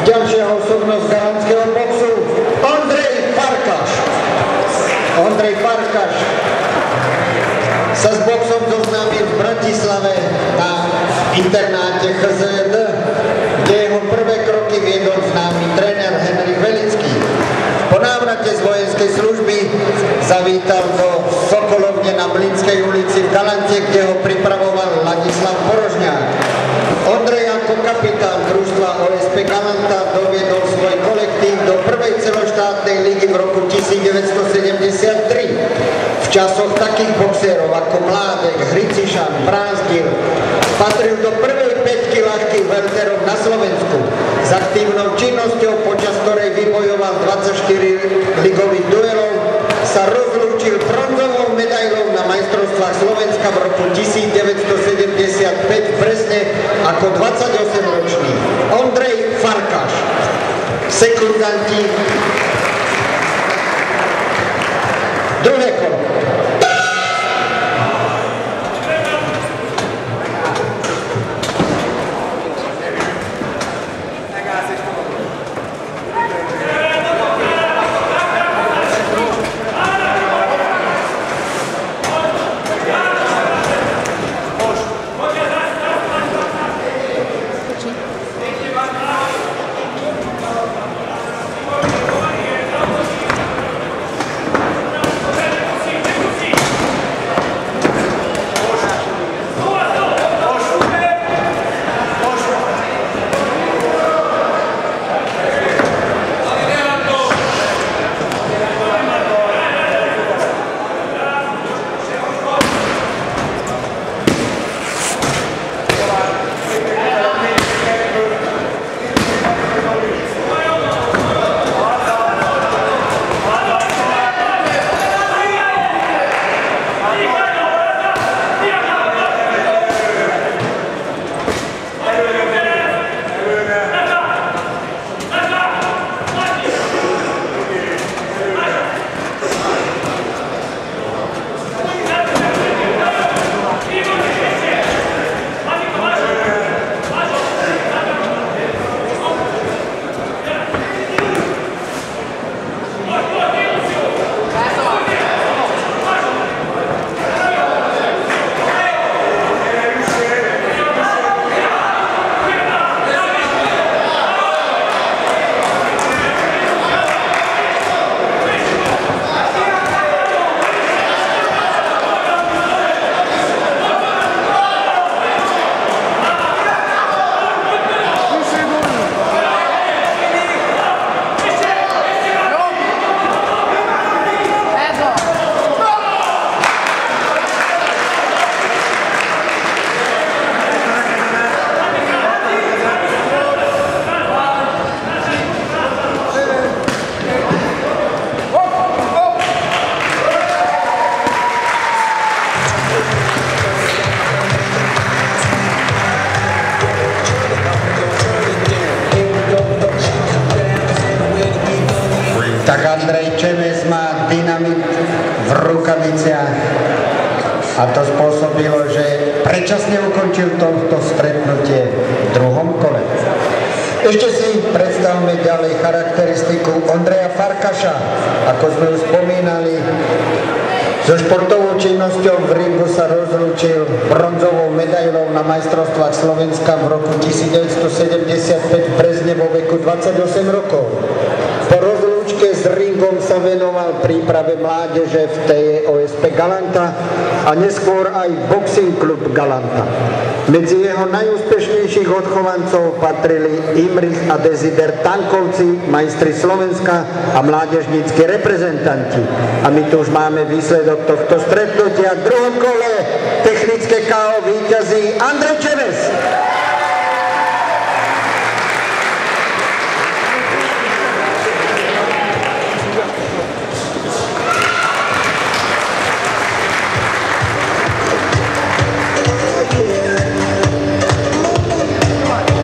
Ďalšia osobnosť galanského boxu Ondrej Farkaš. Ondrej Farkaš sa s boxom zoznámil v Bratislave na internáte HZD, kde jeho prvé kroky viedol známy tréner Henrik Velický. Po návrate z vojenskej služby zavítal do Sokolovne na Mlynskej ulici v Galante, kde ho pripravoval Ladislav Porožňák. Ondrej ako kapitán družstva OSP Galanta doviedol svoj kolektív do prvej celoštátnej ligy v roku 1973. V časoch takých boxérov ako Mládek, Hricišan, Brázdil patril do prvej päťky ľahkých welterov na Slovensku. S aktívnou činnosťou, počas ktorej vybojoval 24 ligových duelov, sa rozlúčil bronzovou medailou na majstrovstvách Slovenska v roku 1975 presne ako 28-ročný. Ondrej Farkaš. Sekundanti. Druhé kolo. Tak Andrej Čemes má dynamit v rukaviciach a to spôsobilo, že predčasne ukončil toto stretnutie v druhom kole. Ešte si predstavme ďalej charakteristiku Ondreja Farkaša. Ako sme už spomínali, So športovou činnosťou v ringu sa rozlúčil bronzovou medailou na majstrovstvách Slovenska v roku 1975 v Brezne vo veku 28 rokov. Po rozlúčke s ringom sa venoval príprave mládeže v TJOSP Galanta a neskôr aj Boxing klub Galanta. Medzi jeho najúspešnejších odchovancov patrili Imrich a Desider Tankovci, majstri Slovenska a mládežnícki reprezentanti. A my tu už máme výsledok tohto stretnutia. V druhom kole technické KO víťazí Andrej Čeves.